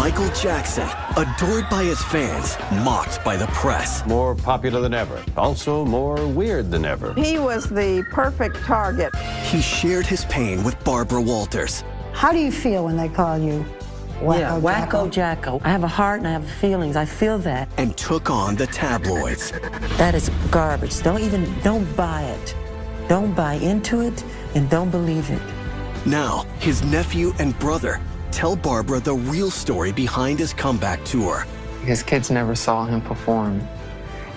Michael Jackson, adored by his fans, mocked by the press. More popular than ever, also more weird than ever. He was the perfect target. He shared his pain with Barbara Walters. How do you feel when they call you Wacko Wacko Jacko? I have a heart and I have feelings. I feel that. And took on the tabloids. That is garbage. Don't buy it. Don't buy into it and don't believe it. Now, his nephew and brother tell Barbara the real story behind his comeback tour. His kids never saw him perform,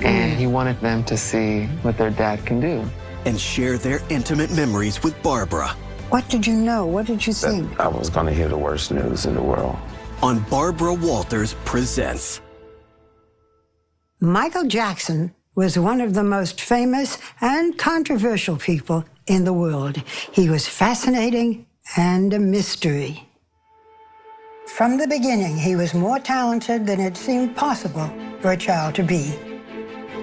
and he wanted them to see what their dad can do. And share their intimate memories with Barbara. What did you know? What did you think? I was going to hear the worst news in the world. On Barbara Walters Presents. Michael Jackson was one of the most famous and controversial people in the world. He was fascinating and a mystery. From the beginning, he was more talented than it seemed possible for a child to be.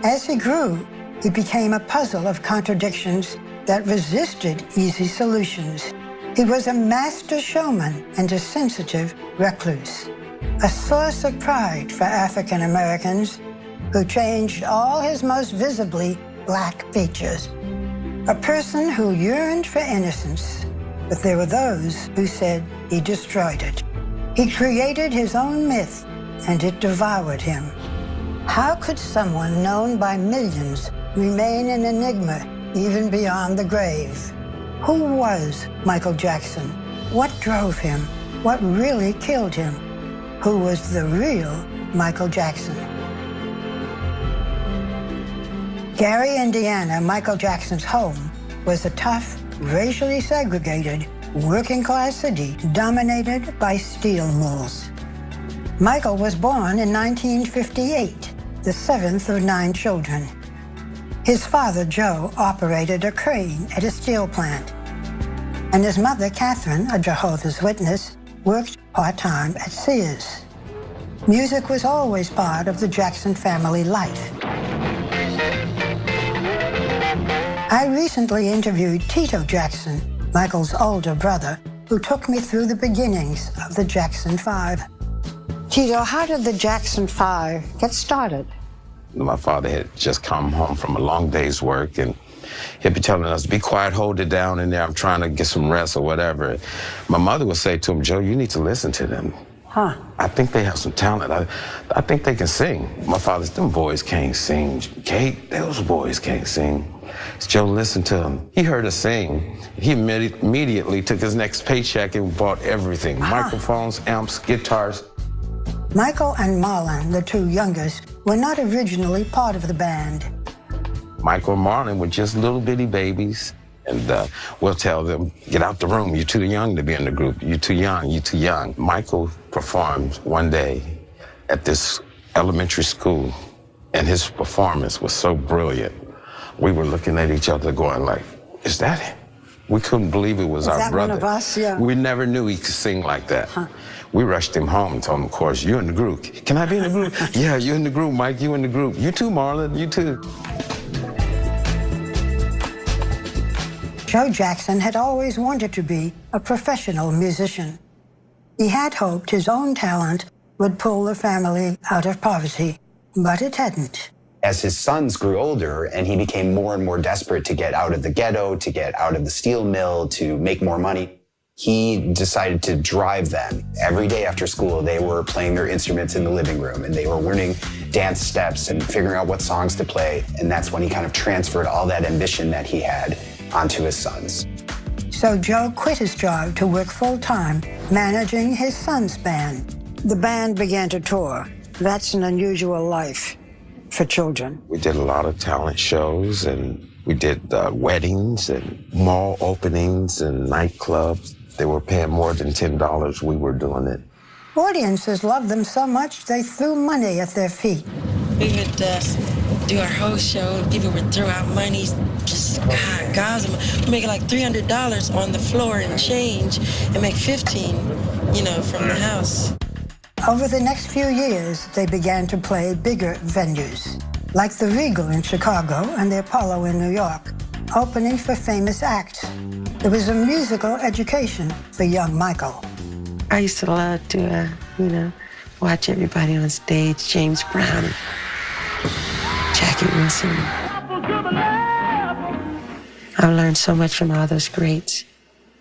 As he grew, he became a puzzle of contradictions that resisted easy solutions. He was a master showman and a sensitive recluse, a source of pride for African Americans who changed all his most visibly black features. A person who yearned for innocence, but there were those who said he destroyed it. He created his own myth, and it devoured him. How could someone known by millions remain an enigma even beyond the grave? Who was Michael Jackson? What drove him? What really killed him? Who was the real Michael Jackson? Gary, Indiana, Michael Jackson's home, was a tough, racially segregated, working-class city dominated by steel mills. Michael was born in 1958, the seventh of 9 children. His father, Joe, operated a crane at a steel plant, and his mother, Catherine, a Jehovah's Witness, worked part-time at Sears. Music was always part of the Jackson family life. I recently interviewed Tito Jackson, Michael's older brother, who took me through the beginnings of the Jackson 5. Tito, how did the Jackson 5 get started? My father had just come home from a long day's work, and he'd be telling us, be quiet, hold it down in there, I'm trying to get some rest or whatever. My mother would say to him, Joe, you need to listen to them. Huh. I think they have some talent. I think they can sing. My father said, them boys can't sing. Kate, those boys can't sing. Joe, listen to him. He heard us sing. He immediately took his next paycheck and bought everything. Microphones, amps, guitars. Michael and Marlon, the 2 youngest, were not originally part of the band. Michael and Marlon were just little bitty babies. And we'll tell them, get out the room. You're too young to be in the group. You're too young. You're too young. Michael performed one day at this elementary school, and his performance was so brilliant. We were looking at each other going like, is that him? We couldn't believe it was our that brother. One of us? Yeah. We never knew he could sing like that. Huh. We rushed him home and told him, of course, you're in the group. Can I be in the group? Yeah, you're in the group, Mike. You in the group. You too, Marlon. You too. Joe Jackson had always wanted to be a professional musician. He had hoped his own talent would pull the family out of poverty, but it hadn't. As his sons grew older and he became more and more desperate to get out of the ghetto, to get out of the steel mill, to make more money, he decided to drive them. Every day after school, they were playing their instruments in the living room, and they were learning dance steps and figuring out what songs to play. And that's when he kind of transferred all that ambition that he had onto his sons. So Joe quit his job to work full-time, managing his son's band. The band began to tour. That's an unusual life for children. We did a lot of talent shows, and we did weddings and mall openings and nightclubs. They were paying more than $10. We were doing it. Audiences loved them so much they threw money at their feet. We would do our whole show, and people would throw out money, just God, we make like $300 on the floor and change, and make 15, from the house. Over the next few years, they began to play bigger venues, like the Regal in Chicago and the Apollo in New York, opening for famous acts. It was a musical education for young Michael. I used to love to, watch everybody on stage, James Brown, Jackie Wilson. I've learned so much from all those greats.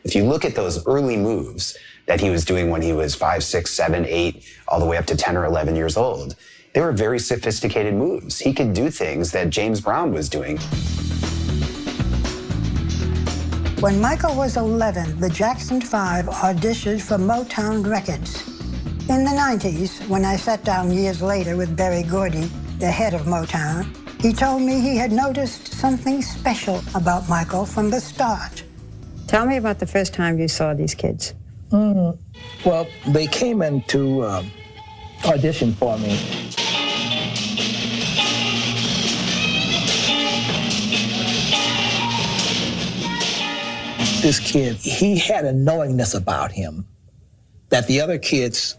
If you look at those early moves that he was doing when he was 5, 6, 7, 8, all the way up to 10 or 11 years old, they were very sophisticated moves. He could do things that James Brown was doing. When Michael was 11, the Jackson 5 auditioned for Motown Records. In the 90s, when I sat down years later with Berry Gordy, the head of Motown, he told me he had noticed something special about Michael from the start. Tell me about the first time you saw these kids. Well, they came in to audition for me. This kid, he had a knowingness about him that the other kids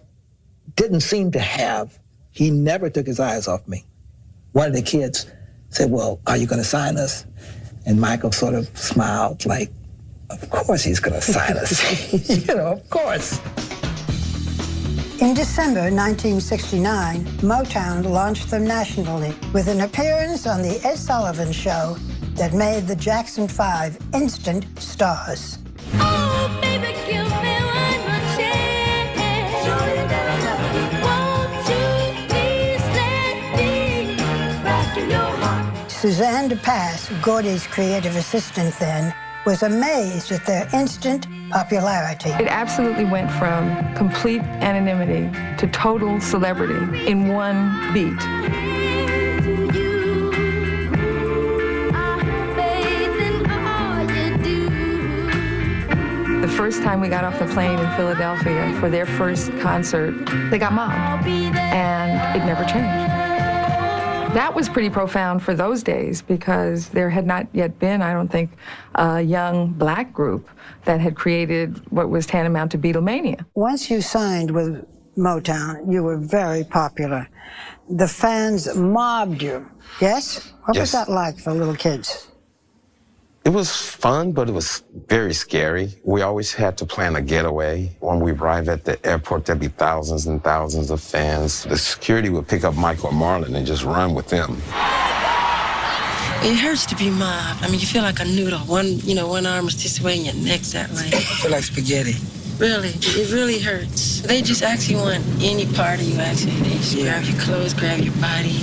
didn't seem to have. He never took his eyes off me. One of the kids said, well, are you going to sign us? And Michael sort of smiled like, of course he's going to sign us. You know, of course. In December 1969, Motown launched them nationally with an appearance on The Ed Sullivan Show that made the Jackson 5 instant stars. Oh, baby, give me one more chance. Won't you please let me rock in your heart? Suzanne DePass, Gordy's creative assistant then, was amazed at their instant popularity. It absolutely went from complete anonymity to total celebrity in one beat. The first time we got off the plane in Philadelphia for their first concert, they got mobbed, and it never changed. That was pretty profound for those days because there had not yet been, I don't think, a young black group that had created what was tantamount to Beatlemania. Once you signed with Motown, you were very popular. The fans mobbed you, yes? What was that like for little kids? It was fun, but it was very scary. We always had to plan a getaway. When we arrived at the airport, there'd be thousands and thousands of fans. The security would pick up Michael and Marlon and just run with them. It hurts to be mobbed. I mean, you feel like a noodle. One arm is this way and your neck's that way. I feel like spaghetti. Really, it really hurts. They just actually want any part of you, actually. They just grab your clothes, grab your body.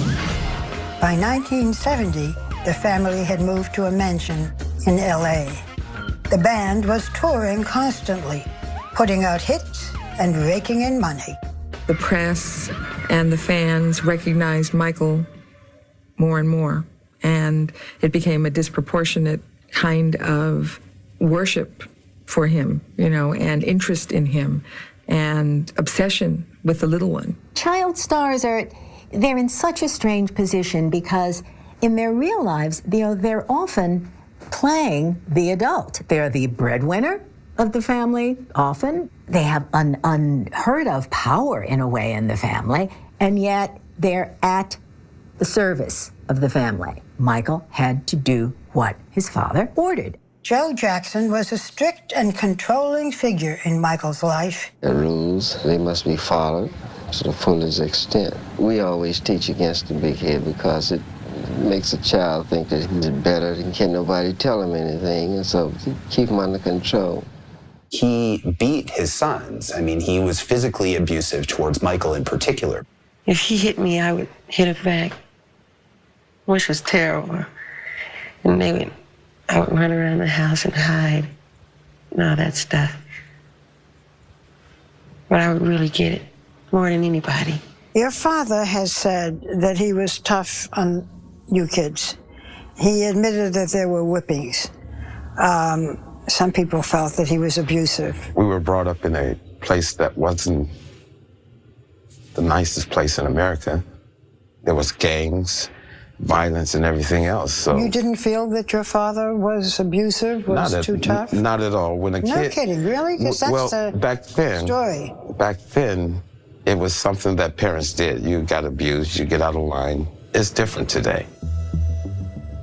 By 1970, the family had moved to a mansion in LA. The band was touring constantly, putting out hits and raking in money. The press and the fans recognized Michael more and more, and it became a disproportionate kind of worship for him, and interest in him, and obsession with the little one. Child stars they're in such a strange position because in their real lives, they're often playing the adult. They're the breadwinner of the family, often. They have an unheard of power, in a way, in the family, and yet they're at the service of the family. Michael had to do what his father ordered. Joe Jackson was a strict and controlling figure in Michael's life. The rules, they must be followed to the fullest extent. We always teach against the big head because it makes a child think that he's better and can't nobody tell him anything, and so keep him under control. He beat his sons. I mean, he was physically abusive towards Michael in particular. If he hit me, I would hit him back, which was terrible. And I would run around the house and hide and all that stuff. But I would really get it more than anybody. Your father has said that he was tough on you kids. He admitted that there were whippings. Some people felt that he was abusive. We were brought up in a place that wasn't the nicest place in America. There was gangs, violence, and everything else. So you didn't feel that your father was abusive, was too tough? Not at all. When a kid, no kidding, really? Because that's the story. Back then, it was something that parents did. You got abused, you get out of line. It's different today.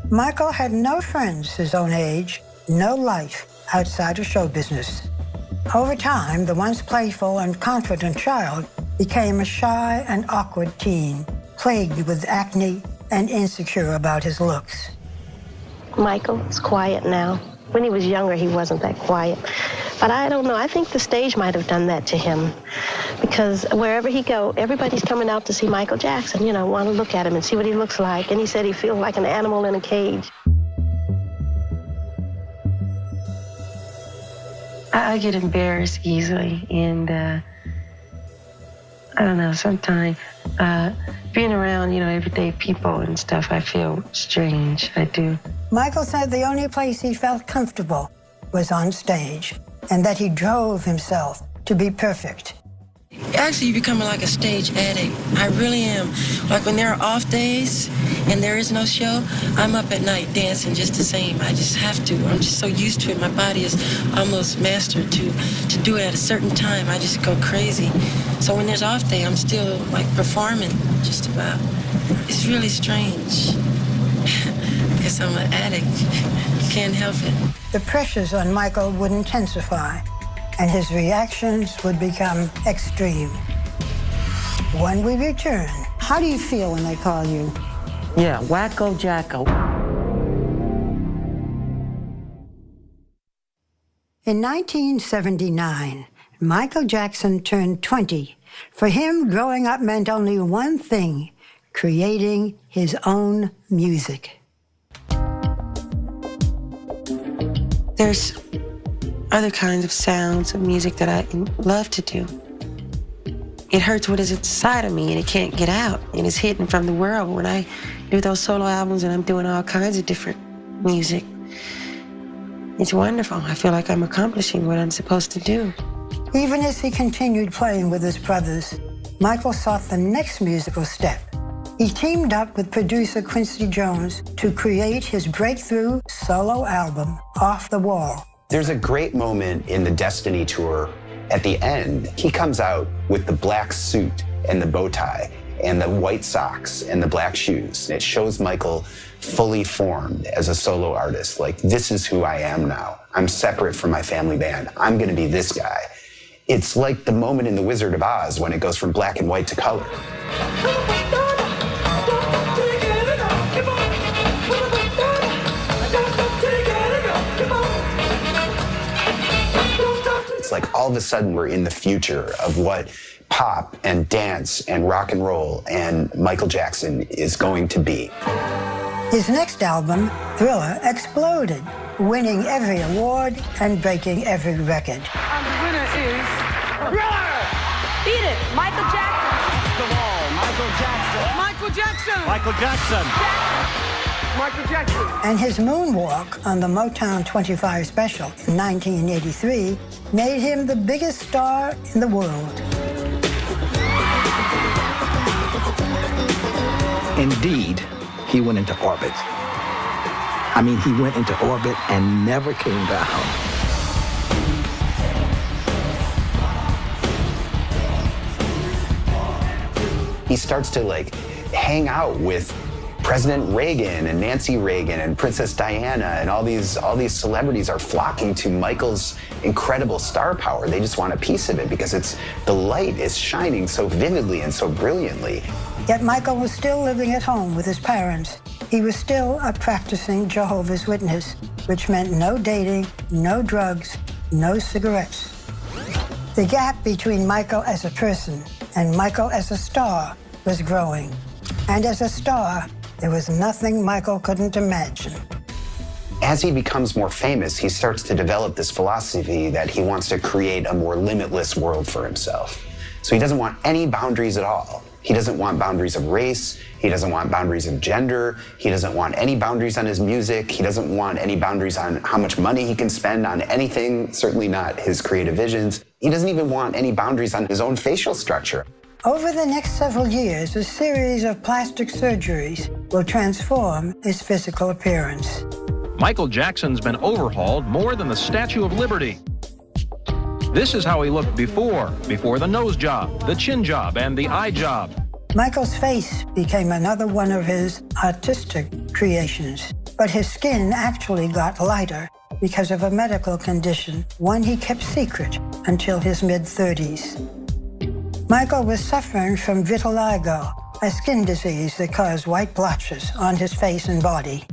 Michael had no friends his own age, no life outside of show business. Over time, the once playful and confident child became a shy and awkward teen, plagued with acne and insecure about his looks. Michael is quiet now. When he was younger, he wasn't that quiet. But I don't know, I think the stage might have done that to him. Because wherever he go, everybody's coming out to see Michael Jackson, you know, want to look at him and see what he looks like. And he said he feels like an animal in a cage. I get embarrassed easily, and I don't know, sometimes being around, you know, everyday people and stuff, I feel strange, I do. Michael said the only place he felt comfortable was on stage, and that he drove himself to be perfect. Actually, you're becoming like a stage addict. I really am. Like when there are off days and there is no show, I'm up at night dancing just the same. I just have to. I'm just so used to it. My body is almost mastered to do it at a certain time. I just go crazy. So when there's off day, I'm still like performing just about. It's really strange because I'm an addict. Can't help it. The pressures on Michael would intensify, and his reactions would become extreme. When we return, how do you feel when they call you? Yeah, Wacko Jacko. In 1979, Michael Jackson turned 20. For him, growing up meant only one thing: creating his own music. There's other kinds of sounds of music that I love to do. It hurts what is inside of me and it can't get out, and it's hidden from the world. When I do those solo albums and I'm doing all kinds of different music, it's wonderful. I feel like I'm accomplishing what I'm supposed to do. Even as he continued playing with his brothers, Michael sought the next musical step. He teamed up with producer Quincy Jones to create his breakthrough solo album, Off the Wall. There's a great moment in the Destiny tour. At the end, he comes out with the black suit and the bow tie and the white socks and the black shoes. It shows Michael fully formed as a solo artist. Like, this is who I am now. I'm separate from my family band. I'm gonna be this guy. It's like the moment in The Wizard of Oz when it goes from black and white to color. It's like all of a sudden we're in the future of what pop and dance and rock and roll and Michael Jackson is going to be. His next album, Thriller, exploded, winning every award and breaking every record. And the winner is Thriller! Beat it, Michael Jackson. Come on, Michael Jackson. Michael Jackson. Michael Jackson. Michael Jackson. And his moonwalk on the Motown 25 special in 1983 made him the biggest star in the world. Indeed, he went into orbit. I mean, he went into orbit and never came down. He starts to like hang out with President Reagan and Nancy Reagan and Princess Diana, and all these celebrities are flocking to Michael's incredible star power. They just want a piece of it because the light is shining so vividly and so brilliantly. Yet Michael was still living at home with his parents. He was still a practicing Jehovah's Witness, which meant no dating, no drugs, no cigarettes. The gap between Michael as a person and Michael as a star was growing. And as a star, there was nothing Michael couldn't imagine. As he becomes more famous, he starts to develop this philosophy that he wants to create a more limitless world for himself. So he doesn't want any boundaries at all. He doesn't want boundaries of race. He doesn't want boundaries of gender. He doesn't want any boundaries on his music. He doesn't want any boundaries on how much money he can spend on anything, certainly not his creative visions. He doesn't even want any boundaries on his own facial structure. Over the next several years, a series of plastic surgeries will transform his physical appearance. Michael Jackson's been overhauled more than the Statue of Liberty. This is how he looked before the nose job, the chin job, and the eye job. Michael's face became another one of his artistic creations, but his skin actually got lighter because of a medical condition, one he kept secret until his mid-30s. Michael was suffering from vitiligo, a skin disease that caused white blotches on his face and body.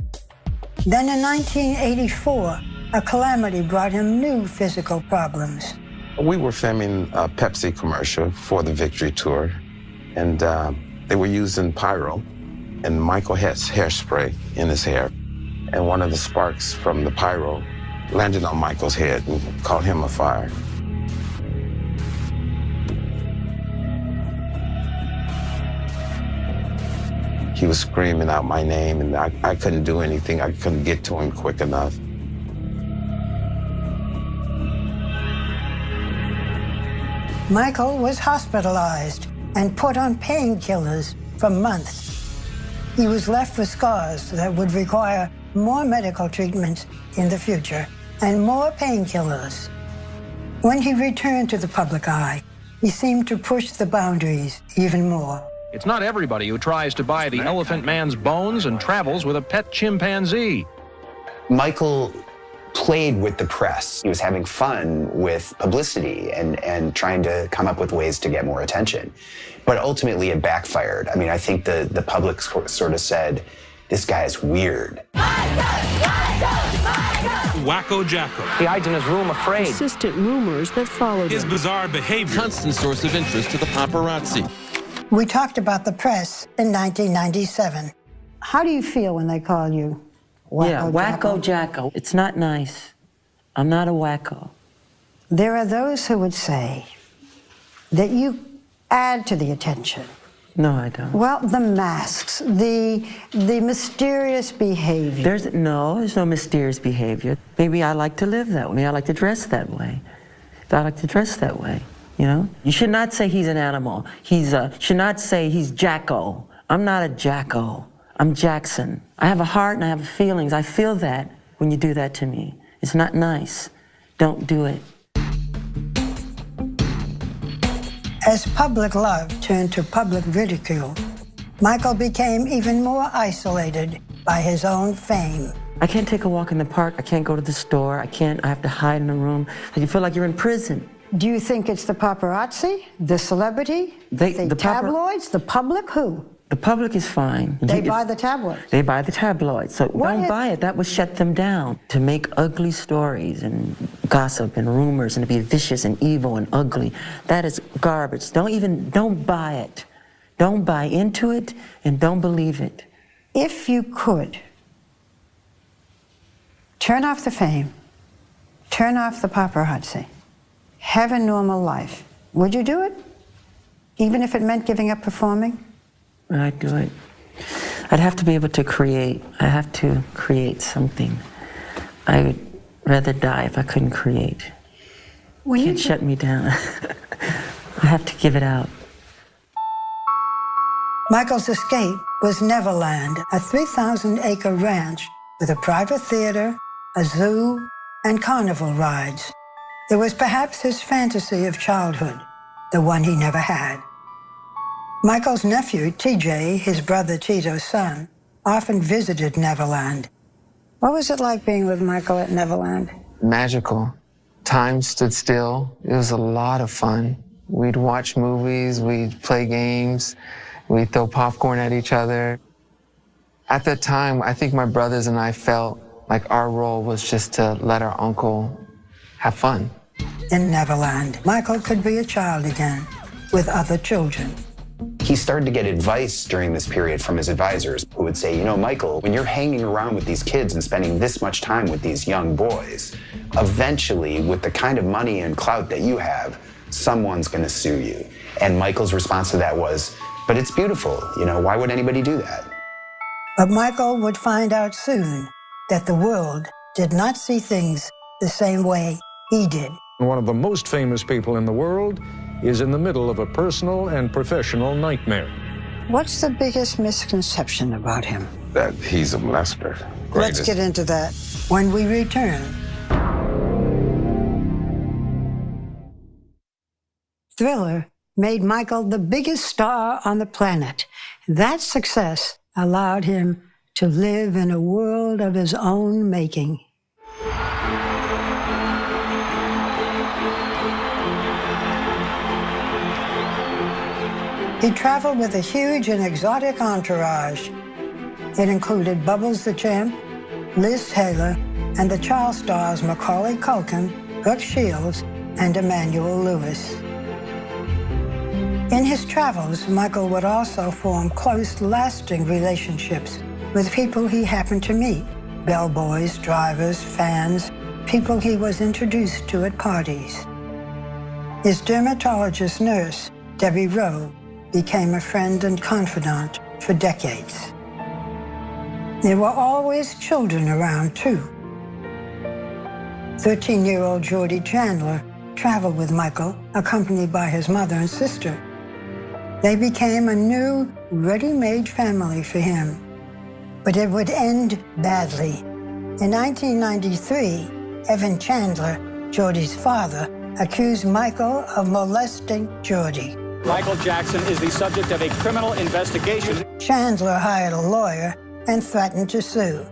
Then in 1984, a calamity brought him new physical problems. We were filming a Pepsi commercial for the Victory Tour, and they were using pyro, and Michael had hairspray in his hair, and one of the sparks from the pyro landed on Michael's head and caught him afire. He was screaming out my name, and I couldn't do anything. I couldn't get to him quick enough. Michael was hospitalized and put on painkillers for months. He was left with scars that would require more medical treatments in the future and more painkillers. When he returned to the public eye, he seemed to push the boundaries even more. It's not everybody who tries to buy the Elephant Man's bones and travels with a pet chimpanzee. Michael played with the press. He was having fun with publicity and trying to come up with ways to get more attention. But ultimately it backfired. I mean, I think the public sort of said, this guy is weird. Wacko Jacko. He hides in his room afraid. Persistent rumors that followed His him. bizarre behavior. Constant source of interest to the paparazzi. We talked about the press in 1997. How do you feel when they call you Wacko Jacko? It's not nice. I'm not a wacko. There are those who would say that you add to the attention. No, I don't. Well, the masks, the mysterious behavior. There's no mysterious behavior. Maybe I like to live that way. Maybe I like to dress that way. I like to dress that way, you know? You should not say he's an animal. Should not say he's Jacko. I'm not a Jacko. I'm Jackson. I have a heart and I have feelings. I feel that when you do that to me. It's not nice. Don't do it. As public love turned to public ridicule, Michael became even more isolated by his own fame. I can't take a walk in the park. I can't go to the store. I have to hide in a room. You feel like you're in prison. Do you think it's the paparazzi, the celebrity, the tabloids, the public? Who? The public is fine. They buy the tabloids. They buy the tabloids. So don't buy it. That would shut them down. To make ugly stories and gossip and rumors and to be vicious and evil and ugly, that is garbage. Don't buy it. Don't buy into it and don't believe it. If you could, turn off the fame, turn off the paparazzi, have a normal life, would you do it? Even if it meant giving up performing? I'd do it. I'd have to be able to create. I have to create something. I would rather die if I couldn't create. You can't shut me down. I have to give it out. Michael's escape was Neverland, a 3,000-acre ranch with a private theater, a zoo, and carnival rides. It was perhaps his fantasy of childhood, the one he never had. Michael's nephew, TJ, his brother Tito's son, often visited Neverland. What was it like being with Michael at Neverland? Magical. Time stood still. It was a lot of fun. We'd watch movies, we'd play games, we'd throw popcorn at each other. At that time, I think my brothers and I felt like our role was just to let our uncle have fun. In Neverland, Michael could be a child again, with other children. He started to get advice during this period from his advisors who would say, you know, Michael, when you're hanging around with these kids and spending this much time with these young boys, eventually, with the kind of money and clout that you have, someone's going to sue you. And Michael's response to that was, but it's beautiful. You know, why would anybody do that? But Michael would find out soon that the world did not see things the same way he did. One of the most famous people in the world is in the middle of a personal and professional nightmare. What's the biggest misconception about him? That he's a molester. Let's get into that when we return. Thriller made Michael the biggest star on the planet. That success allowed him to live in a world of his own making. He traveled with a huge and exotic entourage. It included Bubbles the Champ, Liz Taylor, and the child stars Macaulay Culkin, Brooke Shields, and Emmanuel Lewis. In his travels, Michael would also form close, lasting relationships with people he happened to meet, bellboys, drivers, fans, people he was introduced to at parties. His dermatologist nurse, Debbie Rowe, became a friend and confidant for decades. There were always children around, too. 13-year-old Geordie Chandler traveled with Michael, accompanied by his mother and sister. They became a new, ready-made family for him. But it would end badly. In 1993, Evan Chandler, Geordie's father, accused Michael of molesting Geordie. Michael Jackson is the subject of a criminal investigation. Chandler hired a lawyer and threatened to sue.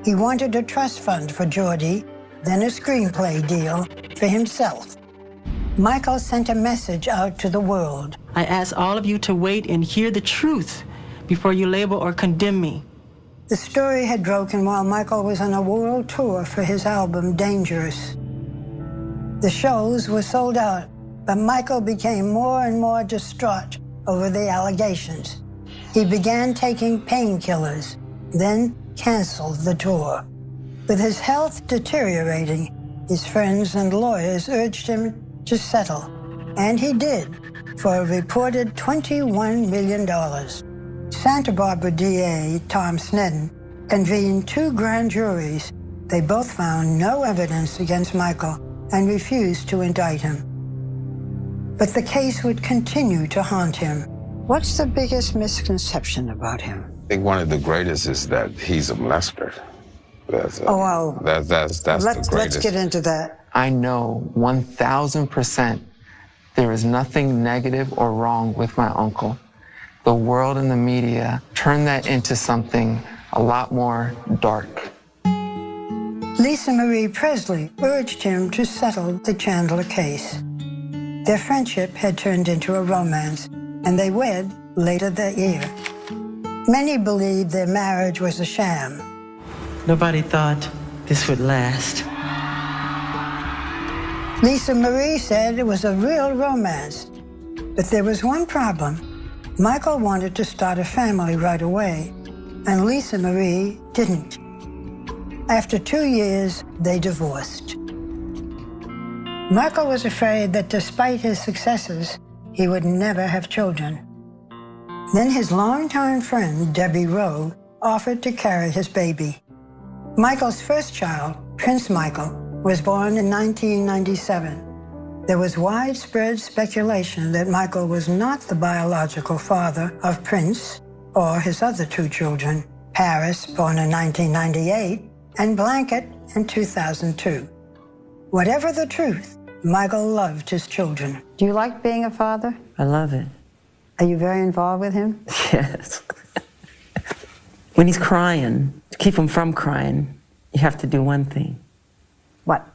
He wanted a trust fund for Geordie, then a screenplay deal for himself. Michael sent a message out to the world. I ask all of you to wait and hear the truth before you label or condemn me. The story had broken while Michael was on a world tour for his album, Dangerous. The shows were sold out, but Michael became more and more distraught over the allegations. He began taking painkillers, then canceled the tour. With his health deteriorating, his friends and lawyers urged him to settle, and he did, for a reported $21 million. Santa Barbara DA Tom Sneddon convened 2 grand juries. They both found no evidence against Michael and refused to indict him. But the case would continue to haunt him. What's the biggest misconception about him? I think one of the greatest is that he's a molester. That's the greatest. Let's get into that. I know 1,000% there is nothing negative or wrong with my uncle. The world and the media turned that into something a lot more dark. Lisa Marie Presley urged him to settle the Chandler case. Their friendship had turned into a romance, and they wed later that year. Many believed their marriage was a sham. Nobody thought this would last. Lisa Marie said it was a real romance, but there was one problem. Michael wanted to start a family right away, and Lisa Marie didn't. After 2 years, they divorced. Michael was afraid that despite his successes, he would never have children. Then his longtime friend, Debbie Rowe, offered to carry his baby. Michael's first child, Prince Michael, was born in 1997. There was widespread speculation that Michael was not the biological father of Prince or his other 2 children, Paris, born in 1998, and Blanket in 2002. Whatever the truth, Michael loved his children. Do you like being a father? I love it. Are you very involved with him? Yes. When he's crying, to keep him from crying, you have to do one thing. What?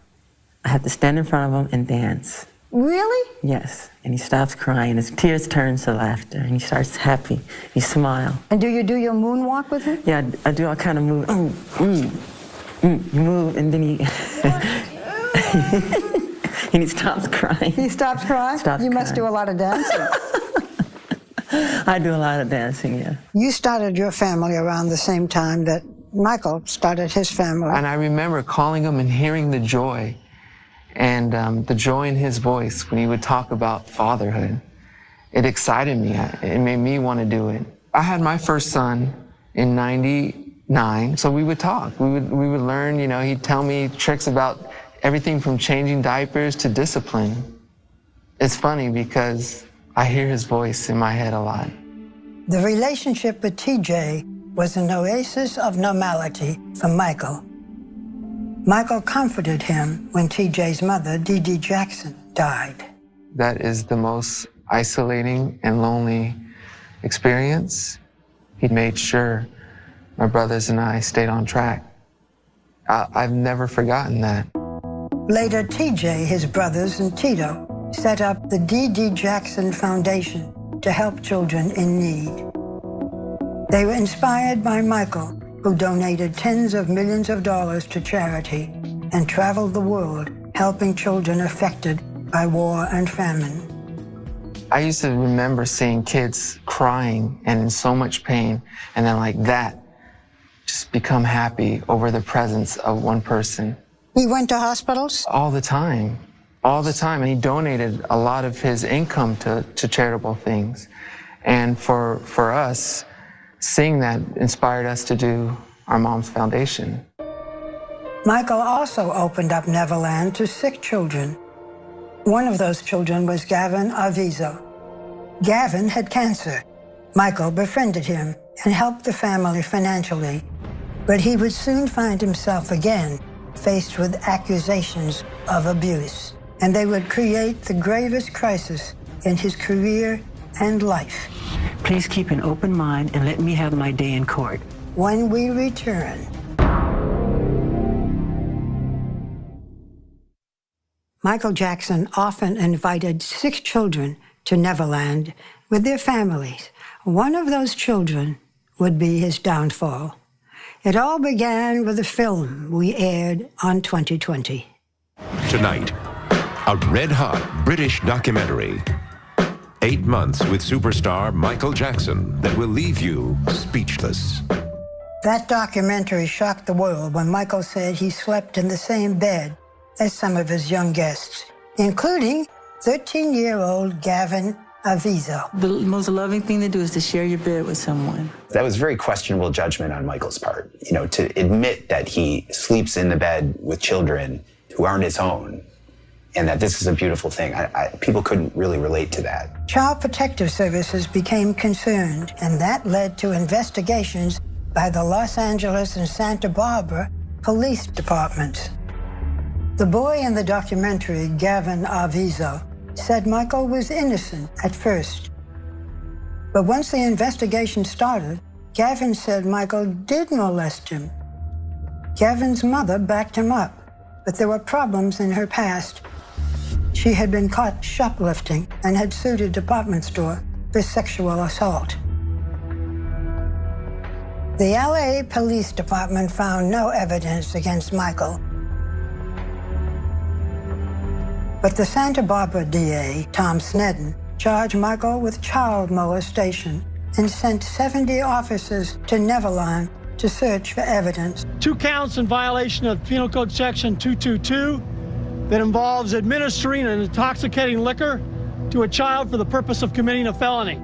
I have to stand in front of him and dance. Really? Yes. And he stops crying. His tears turn to laughter, and he starts happy. He smiles. And do you do your moonwalk with him? Yeah, I do all kind of move. You move, and then he and he stops crying. He stops crying? You must do a lot of dancing. I do a lot of dancing, yeah. You started your family around the same time that Michael started his family. And I remember calling him and hearing the joy and the joy in his voice when he would talk about fatherhood. It excited me. It made me want to do it. I had my first son in '99, so we would talk. We would learn, you know, he'd tell me tricks about everything from changing diapers to discipline. It's funny because I hear his voice in my head a lot. The relationship with TJ was an oasis of normality for Michael. Michael comforted him when TJ's mother, Dee Dee Jackson, died. That is the most isolating and lonely experience. He made sure my brothers and I stayed on track. I've never forgotten that. Later, TJ, his brothers, and Tito set up the Dee Dee Jackson Foundation to help children in need. They were inspired by Michael, who donated tens of millions of dollars to charity and traveled the world helping children affected by war and famine. I used to remember seeing kids crying and in so much pain, and then like that, just become happy over the presence of one person. He went to hospitals? All the time. All the time. And he donated a lot of his income to charitable things. And for us, seeing that inspired us to do our Mom's Foundation. Michael also opened up Neverland to sick children. One of those children was Gavin Arvizo. Gavin had cancer. Michael befriended him and helped the family financially, but he would soon find himself again faced with accusations of abuse, and they would create the gravest crisis in his career and life. Please keep an open mind and let me have my day in court. When we return. Michael Jackson often invited sick children to Neverland with their families. One of those children would be his downfall. It all began with a film we aired on 2020. Tonight, a red-hot British documentary. 8 months with superstar Michael Jackson that will leave you speechless. That documentary shocked the world when Michael said he slept in the same bed as some of his young guests, including 13-year-old Gavin Arvizo. The most loving thing to do is to share your bed with someone. That was very questionable judgment on Michael's part. You know, to admit that he sleeps in the bed with children who aren't his own, and that this is a beautiful thing. People couldn't really relate to that. Child Protective Services became concerned, and that led to investigations by the Los Angeles and Santa Barbara police departments. The boy in the documentary, Gavin Arvizo, said Michael was innocent at first. But once the investigation started, Gavin said Michael did molest him. Gavin's mother backed him up, but there were problems in her past. She had been caught shoplifting and had sued a department store for sexual assault. The LA Police Department found no evidence against Michael. But the Santa Barbara DA, Tom Sneddon, charged Michael with child molestation and sent 70 officers to Neverland to search for evidence. 2 counts in violation of Penal Code Section 222 that involves administering an intoxicating liquor to a child for the purpose of committing a felony.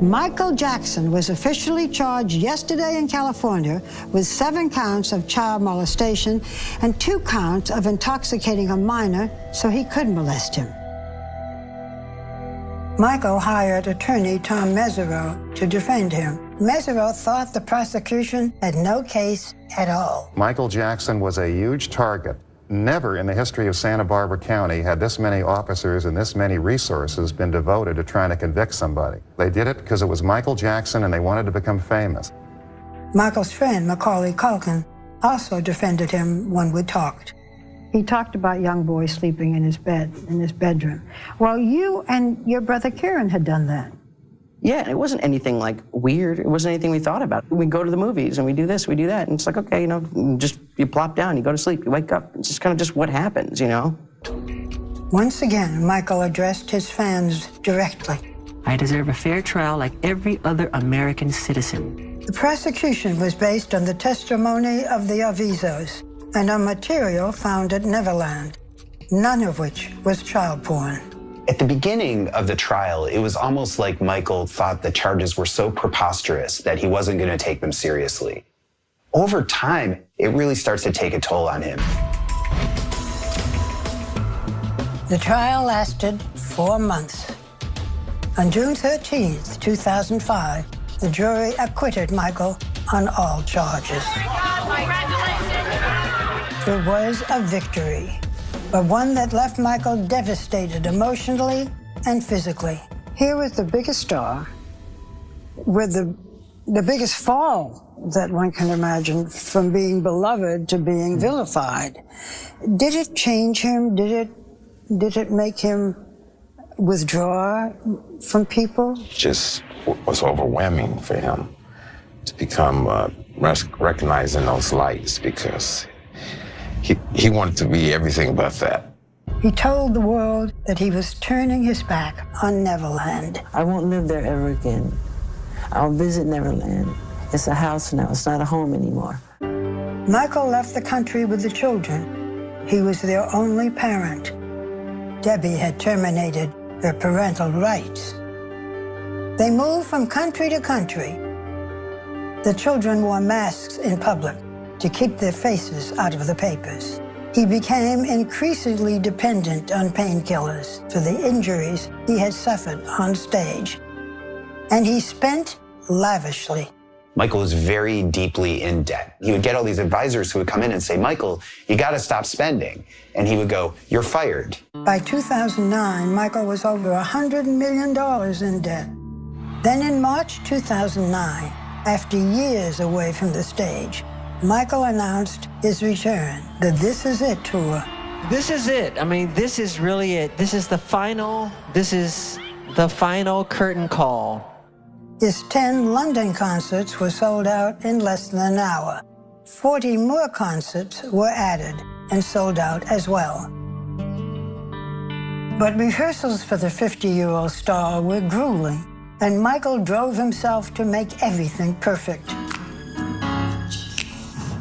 Michael Jackson was officially charged yesterday in California with 7 counts of child molestation and 2 counts of intoxicating a minor so he could molest him. Michael hired attorney Tom Mesereau to defend him. Mesereau thought the prosecution had no case at all. Michael Jackson was a huge target. Never in the history of Santa Barbara County had this many officers and this many resources been devoted to trying to convict somebody. They did it because it was Michael Jackson and they wanted to become famous. Michael's friend, Macaulay Culkin, also defended him when we talked. He talked about young boys sleeping in his bed, in his bedroom. Well, you and your brother Kieran had done that. Yeah, it wasn't anything like weird. It wasn't anything we thought about. We go to the movies and we do this, we do that. And it's like, okay, you know, just you plop down, you go to sleep, you wake up. It's just kind of just what happens, you know? Once again, Michael addressed his fans directly. I deserve a fair trial like every other American citizen. The prosecution was based on the testimony of the Arvizos and on material found at Neverland, none of which was child porn. At the beginning of the trial, it was almost like Michael thought the charges were so preposterous that he wasn't going to take them seriously. Over time, it really starts to take a toll on him. The trial lasted 4 months. On June 13th, 2005, the jury acquitted Michael on all charges. It was a victory, but one that left Michael devastated emotionally and physically. Here was the biggest star with the the biggest fall that one can imagine, from being beloved to being vilified. Did it change him? Did it make him withdraw from people? Just was overwhelming for him to become recognized in those lights, because he wanted to be everything but that. He told the world that he was turning his back on Neverland. I won't live there ever again. I'll visit Neverland. It's a house now. It's not a home anymore. Michael left the country with the children. He was their only parent. Debbie had terminated their parental rights. They moved from country to country. The children wore masks in public to keep their faces out of the papers. He became increasingly dependent on painkillers for the injuries he had suffered on stage. And he spent lavishly. Michael was very deeply in debt. He would get all these advisors who would come in and say, Michael, you got to stop spending. And he would go, you're fired. By 2009, Michael was over $100 million in debt. Then in March 2009, after years away from the stage, Michael announced his return, the This Is It tour. This is it. I mean, this is really it. This is the final curtain call. His 10 London concerts were sold out in less than an hour. 40 more concerts were added and sold out as well. But rehearsals for the 50-year-old star were grueling, and Michael drove himself to make everything perfect.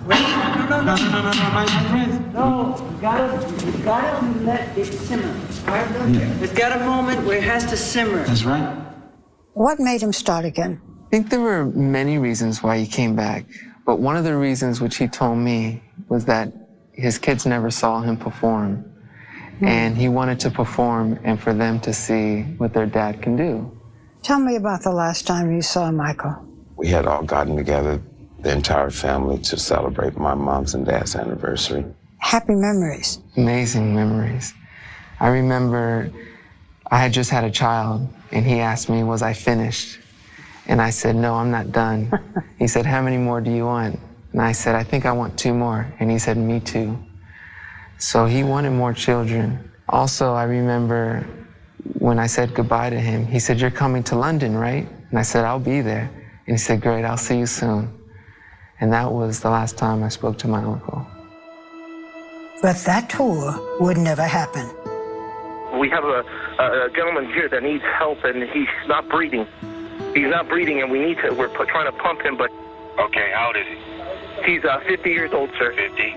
Wait, no, my friend. No, you gotta let it simmer. It's got a moment where it has to simmer. That's right. What made him start again? I think there were many reasons why he came back, but one of the reasons which he told me was that his kids never saw him perform, and he wanted to perform and for them to see what their dad can do. Tell me about the last time you saw Michael. We had all gotten together, the entire family, to celebrate my mom's and dad's anniversary. Happy memories. Amazing memories. I remember I had just had a child, and he asked me, was I finished? And I said, no, I'm not done. He said, how many more do you want? And I said, I think I want 2 more. And he said, me too. So he wanted more children. Also, I remember when I said goodbye to him, he said, you're coming to London, right? And I said, I'll be there. And he said, great, I'll see you soon. And that was the last time I spoke to my uncle. But that tour would never happen. We have a gentleman here that needs help, and he's not breathing. He's not breathing, and we're trying to pump him, but... Okay, how old is he? He's 50 years old, sir. 50?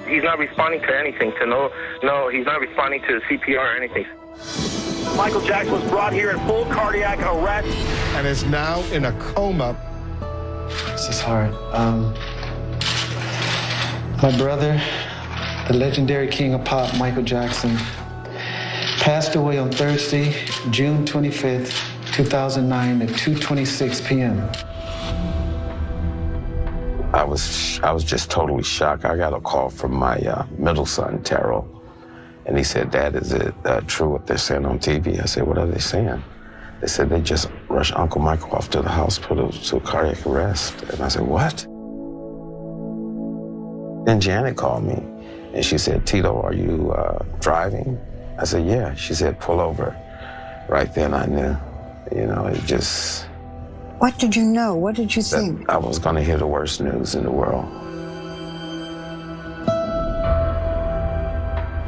He's not responding to anything, no, he's not responding to CPR or anything. Michael Jackson was brought here in full cardiac arrest. And is now in a coma. This is hard. My brother, the legendary king of pop, Michael Jackson, passed away on Thursday, June 25th, 2009 at 2:26 p.m. I was just totally shocked. I got a call from my middle son, Terrell, and he said, Dad, is it true what they're saying on TV? I said, what are they saying? They said they just rushed Uncle Michael off to the hospital to cardiac arrest. And I said, what? Then Janet called me, and she said, Tito, are you driving? I said, yeah. She said, pull over. Right then I knew, it just... What did you know? What did you think? I was going to hear the worst news in the world.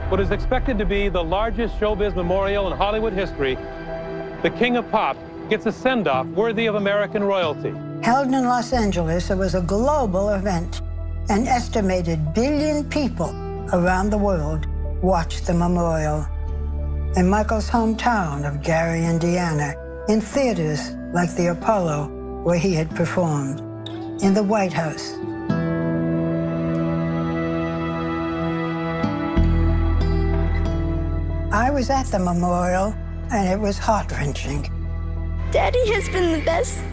What is expected to be the largest showbiz memorial in Hollywood history, the King of Pop gets a send-off worthy of American royalty. Held in Los Angeles, it was a global event. An estimated billion people around the world watched the memorial. In Michael's hometown of Gary, Indiana, in theaters like the Apollo, where he had performed, in the White House. I was at the memorial, and it was heart-wrenching. Daddy has been the best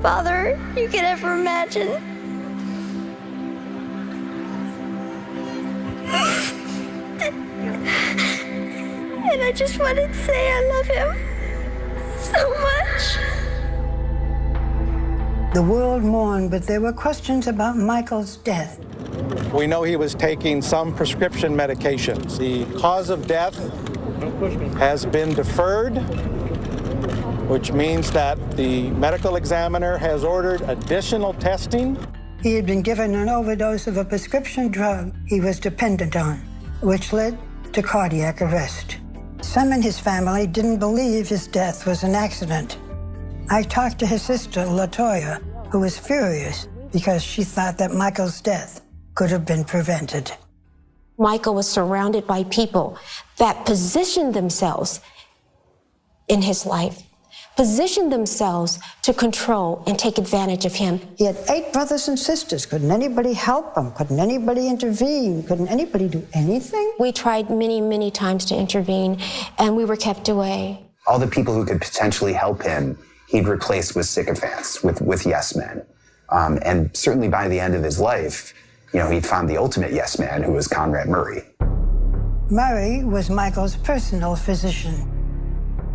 father you could ever imagine. And I just wanted to say I love him so much. The world mourned, but there were questions about Michael's death. We know he was taking some prescription medications. The cause of death has been deferred, which means that the medical examiner has ordered additional testing. He had been given an overdose of a prescription drug he was dependent on, which led to cardiac arrest. Some in his family didn't believe his death was an accident. I talked to his sister, LaToya, who was furious because she thought that Michael's death could have been prevented. Michael was surrounded by people that positioned themselves in his life, positioned themselves to control and take advantage of him. He had 8 brothers and sisters. Couldn't anybody help him? Couldn't anybody intervene? Couldn't anybody do anything? We tried many, many times to intervene, and we were kept away. All the people who could potentially help him, he'd replace with sycophants, with yes men. And certainly by the end of his life, you know, he'd found the ultimate yes man, who was Conrad Murray. Murray was Michael's personal physician.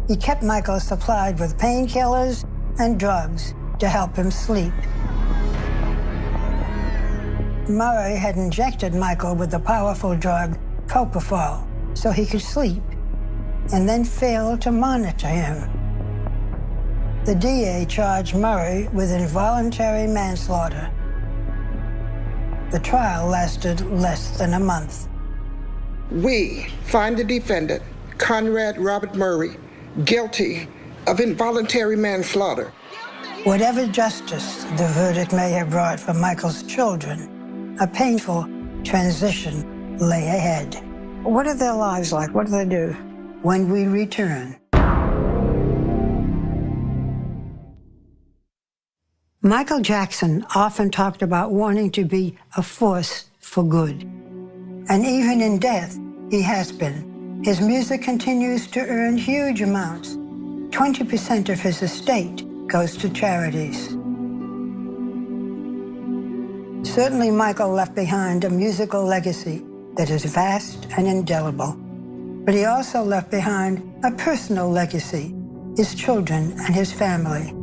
He kept Michael supplied with painkillers and drugs to help him sleep. Murray had injected Michael with the powerful drug propofol so he could sleep, and then failed to monitor him. The DA charged Murray with involuntary manslaughter. The trial lasted less than a month. We find the defendant, Conrad Robert Murray, guilty of involuntary manslaughter. Whatever justice the verdict may have brought for Michael's children, a painful transition lay ahead. What are their lives like? What do they do? When we return. Michael Jackson often talked about wanting to be a force for good. And even in death, he has been. His music continues to earn huge amounts. 20% of his estate goes to charities. Certainly, Michael left behind a musical legacy that is vast and indelible. But he also left behind a personal legacy, his children and his family.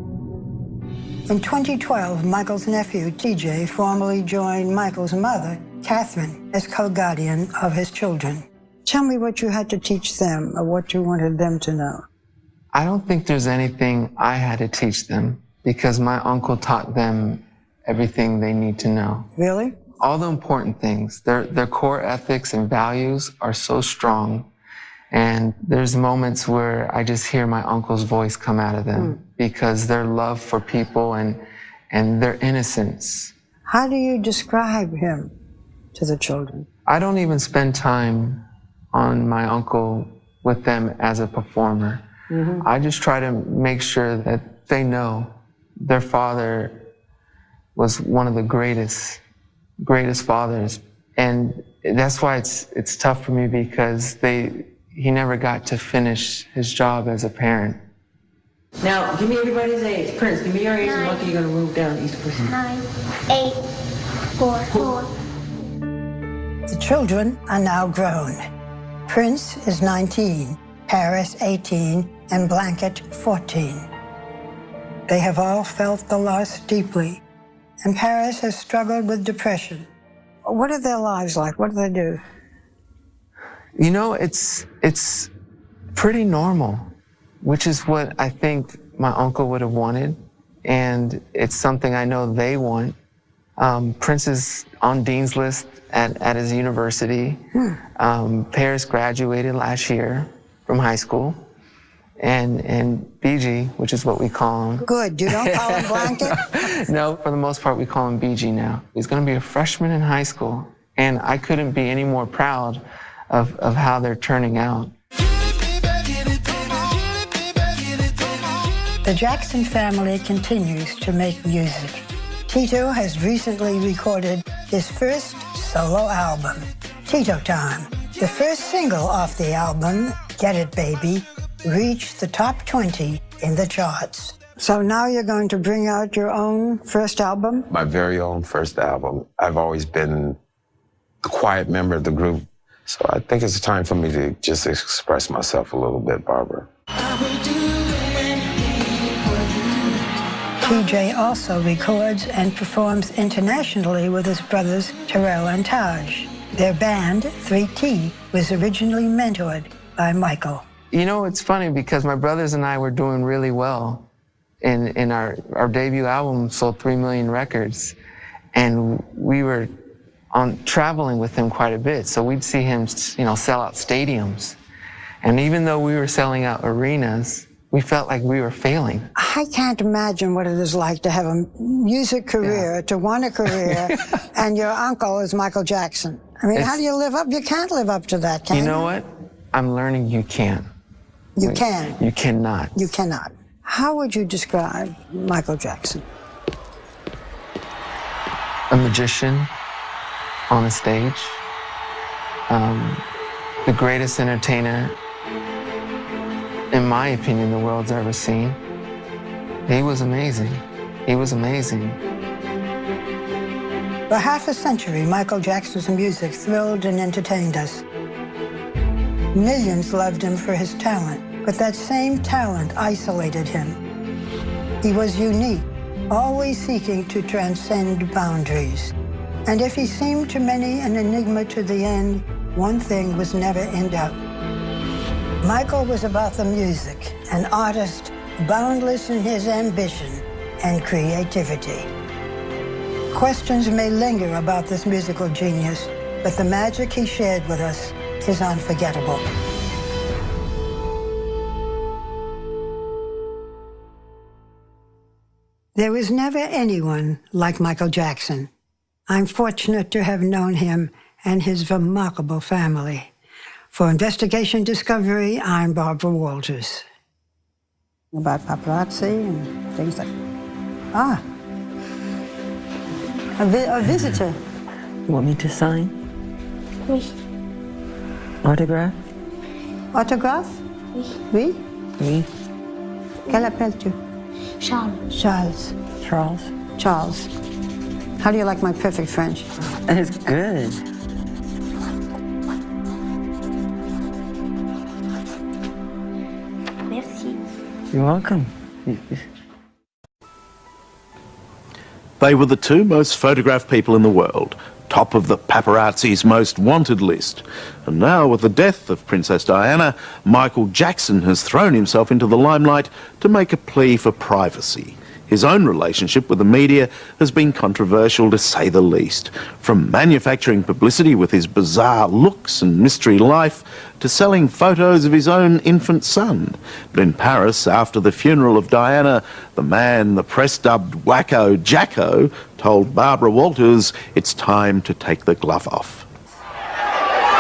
In 2012, Michael's nephew, TJ, formally joined Michael's mother, Catherine, as co-guardian of his children. Tell me what you had to teach them or what you wanted them to know. I don't think there's anything I had to teach them because my uncle taught them everything they need to know. Really? All the important things. Their core ethics and values are so strong. And there's moments where I just hear my uncle's voice come out of them because their love for people and their innocence. How do you describe him to the children? I don't even spend time on my uncle with them as a performer. I just try to make sure that they know their father was one of the greatest fathers. And that's why it's tough for me because he never got to finish his job as a parent. Now, give me everybody's age. Prince, give me your age and what are you going to move down each person? 9, 8, 4, 4. The children are now grown. Prince is 19, Paris 18, and Blanket 14. They have all felt the loss deeply, and Paris has struggled with depression. What are their lives like? What do they do? You know, it's pretty normal, which is what I think my uncle would have wanted, and it's something I know they want. Prince is on Dean's List at his university. Paris graduated last year from high school, and BG, which is what we call him. Good, you don't call him Blanket? No, for the most part, we call him BG now. He's gonna be a freshman in high school, and I couldn't be any more proud of how they're turning out. The Jackson family continues to make music. Tito has recently recorded his first solo album, Tito Time. The first single off the album, Get It Baby, reached the top 20 in the charts. So now you're going to bring out your own first album? My very own first album. I've always been the quiet member of the group, so I think it's time for me to just express myself a little bit, Barbara. I will do anything for you. TJ also records and performs internationally with his brothers Terrell and Taj. Their band, 3T, was originally mentored by Michael. You know, it's funny because my brothers and I were doing really well. In our debut album sold 3 million records, and we were traveling with him quite a bit. So we'd see him, sell out stadiums. And even though we were selling out arenas, we felt like we were failing. I can't imagine what it is like to have a music career, to want a career, and your uncle is Michael Jackson. I mean, how do you live up? You can't live up to that, can you? You know what? I'm learning you can. You can. You cannot. You cannot. How would you describe Michael Jackson? A magician on a stage, the greatest entertainer, in my opinion, the world's ever seen. He was amazing. He was amazing. For half a century, Michael Jackson's music thrilled and entertained us. Millions loved him for his talent, but that same talent isolated him. He was unique, always seeking to transcend boundaries. And if he seemed to many an enigma to the end, one thing was never in doubt. Michael was about the music, an artist boundless in his ambition and creativity. Questions may linger about this musical genius, but the magic he shared with us is unforgettable. There was never anyone like Michael Jackson. I'm fortunate to have known him and his remarkable family. For Investigation Discovery, I'm Barbara Walters. About paparazzi and things like that. A visitor. You want me to sign? Oui. Autograph? Autographe? Oui. Oui. Quel appelles-tu? Charles. Charles. Charles? Charles. How do you like my perfect French? It's good. Merci. You're welcome. They were the two most photographed people in the world, top of the paparazzi's most wanted list. And now, with the death of Princess Diana, Michael Jackson has thrown himself into the limelight to make a plea for privacy. His own relationship with the media has been controversial, to say the least. From manufacturing publicity with his bizarre looks and mystery life, to selling photos of his own infant son. But in Paris, after the funeral of Diana, the man the press dubbed Wacko Jacko told Barbara Walters it's time to take the glove off.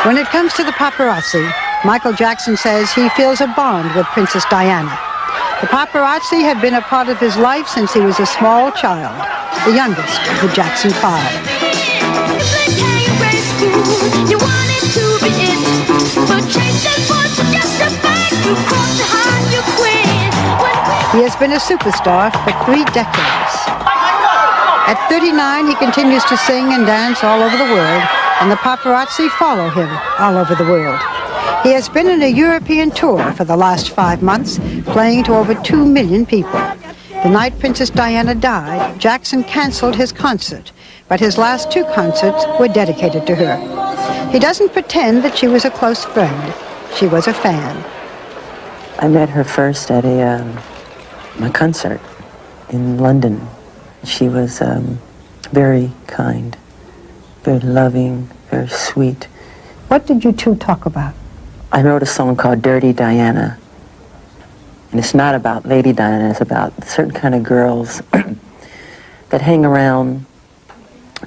When it comes to the paparazzi, Michael Jackson says he feels a bond with Princess Diana. The paparazzi have been a part of his life since he was a small child, the youngest of the Jackson 5. He has been a superstar for 3 decades. At 39, he continues to sing and dance all over the world, and the paparazzi follow him all over the world. He has been on a European tour for the last 5 months, playing to over 2 million people. The night Princess Diana died, Jackson canceled his concert, but his last 2 concerts were dedicated to her. He doesn't pretend that she was a close friend. She was a fan. I met her first at my concert in London. She was very kind, very loving, very sweet. What did you two talk about? I wrote a song called Dirty Diana. And it's not about Lady Diana, it's about certain kind of girls that hang around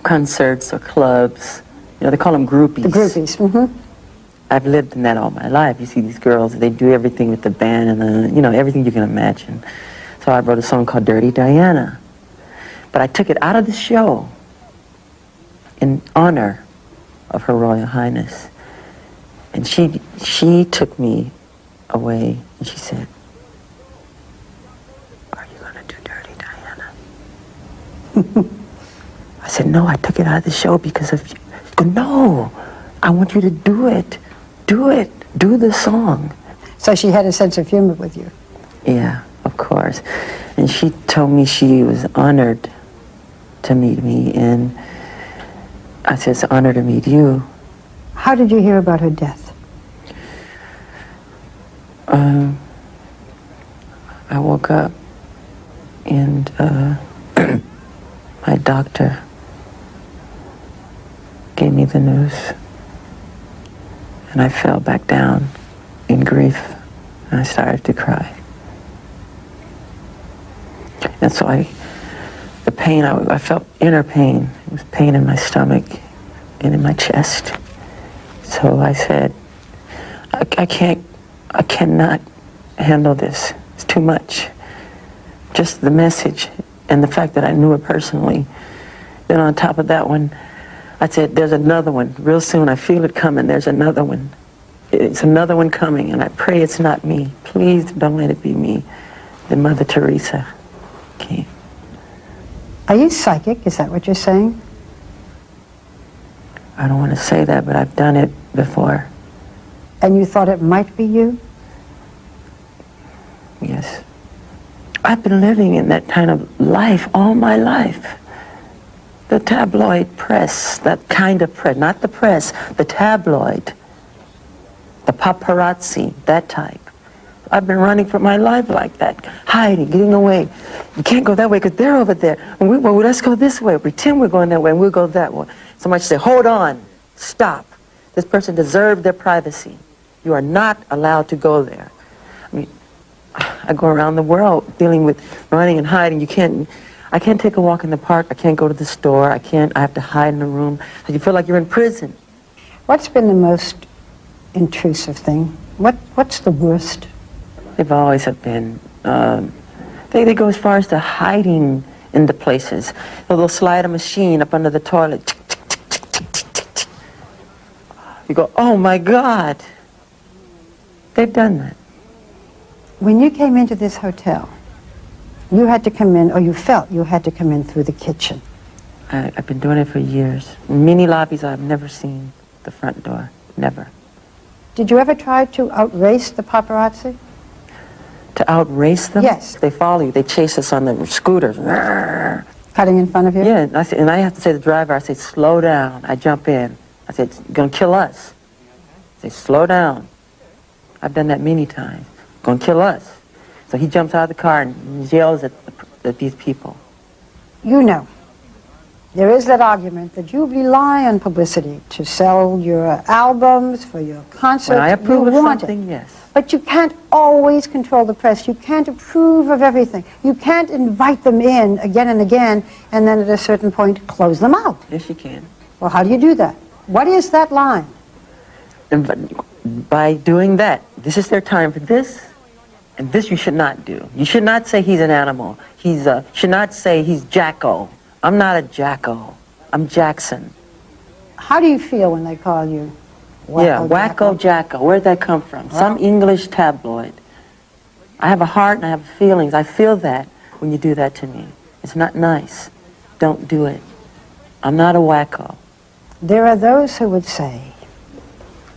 concerts or clubs. You know, they call them groupies. The groupies, mm-hmm. I've lived in that all my life. You see these girls, they do everything with the band and everything you can imagine. So I wrote a song called Dirty Diana. But I took it out of the show in honor of Her Royal Highness. And she took me away and she said, "Are you gonna do Dirty Diana?" I said, "No, I took it out of the show because of you." She goes, "No, I want you to do it. Do it. Do the song." So she had a sense of humor with you. Yeah. of course. And she told me she was honored to meet me, and I said, it's an honor to meet you. How did you hear about her death? I woke up and my doctor gave me the news, and I fell back down in grief, and I started to cry. And so the pain, I felt inner pain. It was pain in my stomach and in my chest. So I said, I cannot handle this. It's too much. Just the message and the fact that I knew her personally. Then on top of that one, I said, there's another one. Real soon, I feel it coming. There's another one. It's another one coming, and I pray it's not me. Please don't let it be me. Then Mother Teresa came. Are you psychic? Is that what you're saying? I don't want to say that, but I've done it before. And you thought it might be you? Yes. I've been living in that kind of life all my life. The tabloid press, that kind of press, not the press, the tabloid, the paparazzi, that type. I've been running for my life like that, hiding, getting away. You can't go that way because they're over there. And well, let's go this way. Pretend we're going that way and we'll go that way. Somebody say, hold on, stop. This person deserved their privacy. You are not allowed to go there. I mean, I go around the world dealing with running and hiding. I can't take a walk in the park. I can't go to the store. I have to hide in a room. You feel like you're in prison. What's been the most intrusive thing? What's the worst? They've always have been. They go as far as to hiding in the places. They'll slide a machine up under the toilet. You go, oh my God. They've done that. When you came into this hotel, you had to come in, or you felt you had to come in through the kitchen. I've been doing it for years. In many lobbies, I've never seen the front door. Never. Did you ever try to outrace the paparazzi? To outrace them? Yes. They follow you. They chase us on the scooters. Cutting in front of you? Yeah, and I have to say to the driver, I say, slow down. I jump in. I say, it's going to kill us. I say, slow down. I've done that many times. Going to kill us. So he jumps out of the car and yells at these people. You know, there is that argument that you rely on publicity to sell your albums, for your concerts. When I approve of want something, it. yes. But you can't always control the press. You can't approve of everything. You can't invite them in again and again and then at a certain point close them out. Yes, you can. Well, how do you do that? What is that line? And by doing that, this is their time for this, and this you should not do. You should not say he's an animal. Should not say he's Jacko. I'm not a Jacko. I'm Jackson. How do you feel when they call you Wacko Jacko? Where'd that come from? Some English tabloid. I have a heart and I have feelings. I feel that when you do that to me. It's not nice. Don't do it. I'm not a wacko. There are those who would say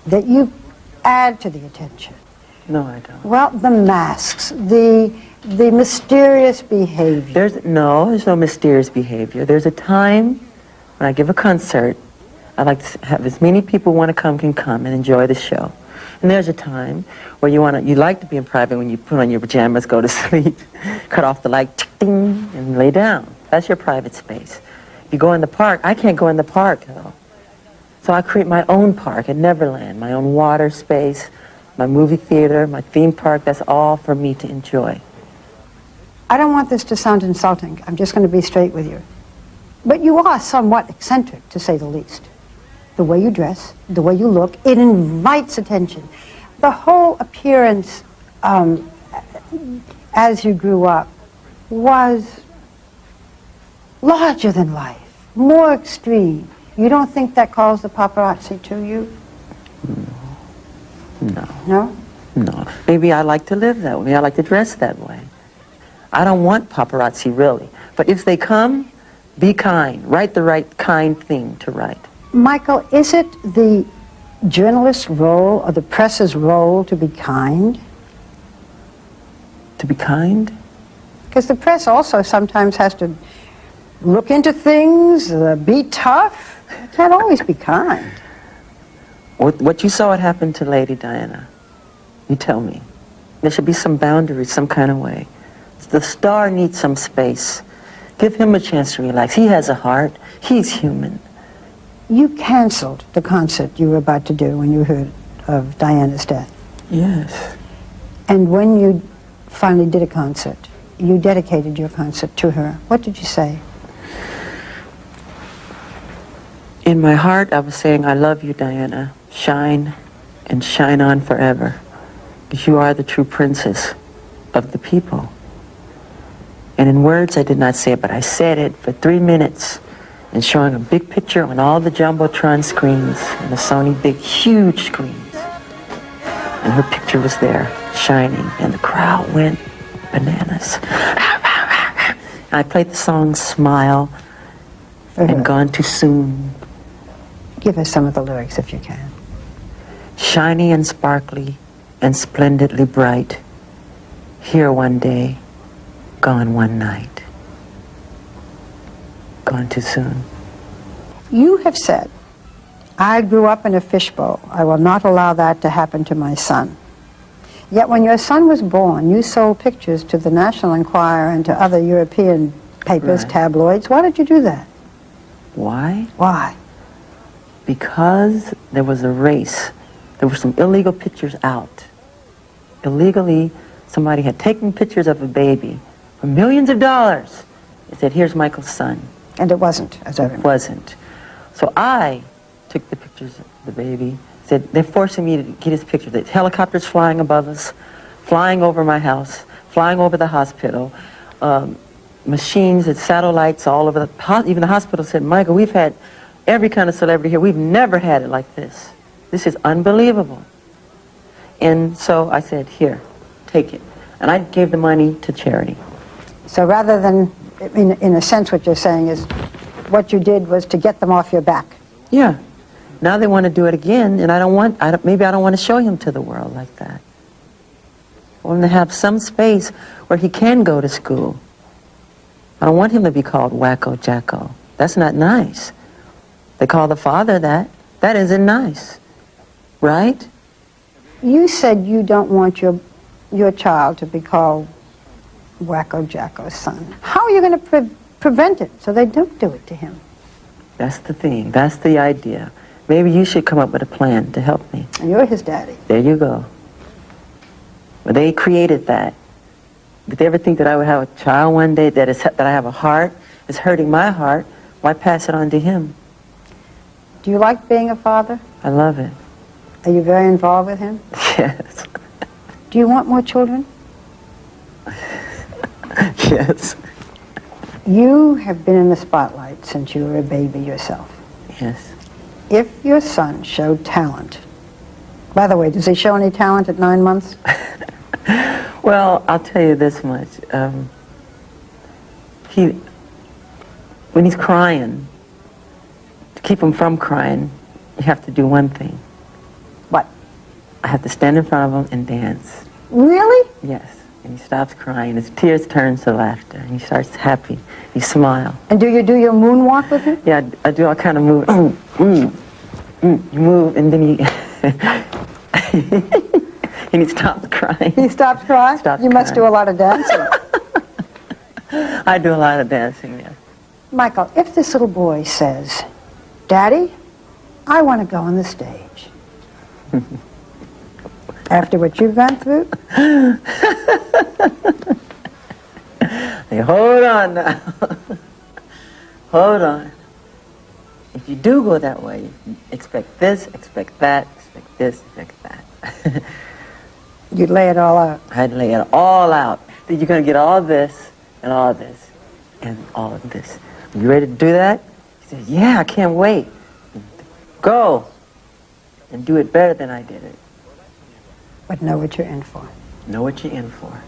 that you add to the attention. No, I don't. Well, the masks, the mysterious behavior. There's no mysterious behavior. There's a time when I give a concert, I like to have as many people want to come can come and enjoy the show. And there's a time where you like to be in private when you put on your pajamas, go to sleep, cut off the light, ding, and lay down. That's your private space. If you go in the park, I can't go in the park though. So I create my own park at Neverland, my own water space, my movie theater, my theme park. That's all for me to enjoy. I don't want this to sound insulting. I'm just going to be straight with you. But you are somewhat eccentric, to say the least. The way you dress, the way you look, it invites attention. The whole appearance as you grew up was larger than life, more extreme. You don't think that calls the paparazzi to you? No. No? No. Maybe I like to live that way. Maybe I like to dress that way. I don't want paparazzi, really. But if they come, be kind. Write the right kind thing to write. Michael, is it the journalist's role or the press's role to be kind? To be kind? Because the press also sometimes has to look into things, be tough. You can't always be kind. What you saw what happened to Lady Diana, you tell me. There should be some boundaries, some kind of way. The star needs some space. Give him a chance to relax. He has a heart. He's human. You canceled the concert you were about to do when you heard of Diana's death. Yes. And when you finally did a concert, you dedicated your concert to her. What did you say? In my heart, I was saying, I love you, Diana. Shine and shine on forever. Because you are the true princess of the people. And in words, I did not say it, but I said it for 3 minutes and showing a big picture on all the Jumbotron screens and the Sony big, huge screens. And her picture was there, shining, and the crowd went bananas. And I played the song Smile and Gone Too Soon. Give us some of the lyrics if you can. Shiny and sparkly and splendidly bright, here one day, gone one night. Gone too soon. You have said, I grew up in a fishbowl. I will not allow that to happen to my son. Yet when your son was born, you sold pictures to the National Enquirer and to other European papers, tabloids. Why did you do that? Why? Why? Because there was a race. There were some illegal pictures out. Illegally, somebody had taken pictures of a baby for millions of dollars. They said, here's Michael's son. And it wasn't, as I remember. It wasn't. So I took the pictures of the baby, said, they're forcing me to get his picture. There's helicopters flying above us, flying over my house, flying over the hospital, machines and satellites all over even the hospital said, Michael, we've had every kind of celebrity here. We've never had it like this. This is unbelievable. And so I said, here, take it. And I gave the money to charity. So rather than, in a sense, what you're saying is, what you did was to get them off your back. Yeah. Now they want to do it again, and maybe I don't want to show him to the world like that. I want him to have some space where he can go to school. I don't want him to be called Wacko Jacko. That's not nice. They call the father that. That isn't nice. Right? You said you don't want your child to be called Wacko Jacko's son. How are you going to prevent it so they don't do it to him? That's the thing. That's the idea. Maybe you should come up with a plan to help me. And you're his daddy. There you go. Well, they created that. Did they ever think that I would have a child one day that I have a heart, is hurting my heart? Why pass it on to him? Do you like being a father? I love it. Are you very involved with him? Yes. Do you want more children? Yes. You have been in the spotlight since you were a baby yourself. Yes. If your son showed talent, by the way, does he show any talent at 9 months? Well, I'll tell you this much. When he's crying, to keep him from crying, you have to do one thing. What? I have to stand in front of him and dance. Really? Yes. And he stops crying. His tears turn to laughter. And he starts happy. You smile. And do you do your moonwalk with him? Yeah, I do all kind of move. You move, and then he... and he stops crying. He stops crying? Stops you must do a lot of dancing. I do a lot of dancing, yes. Michael, if this little boy says, Daddy, I want to go on the stage. After what you've gone through? Hey, hold on now. Hold on. If you do go that way, expect this, expect that, expect this, expect that. You'd lay it all out. I'd lay it all out. Then you're going to get all this, and all this, and all of this. You ready to do that? He says, yeah, I can't wait. Go. And do it better than I did it. But know what you're in for. Know what you're in for.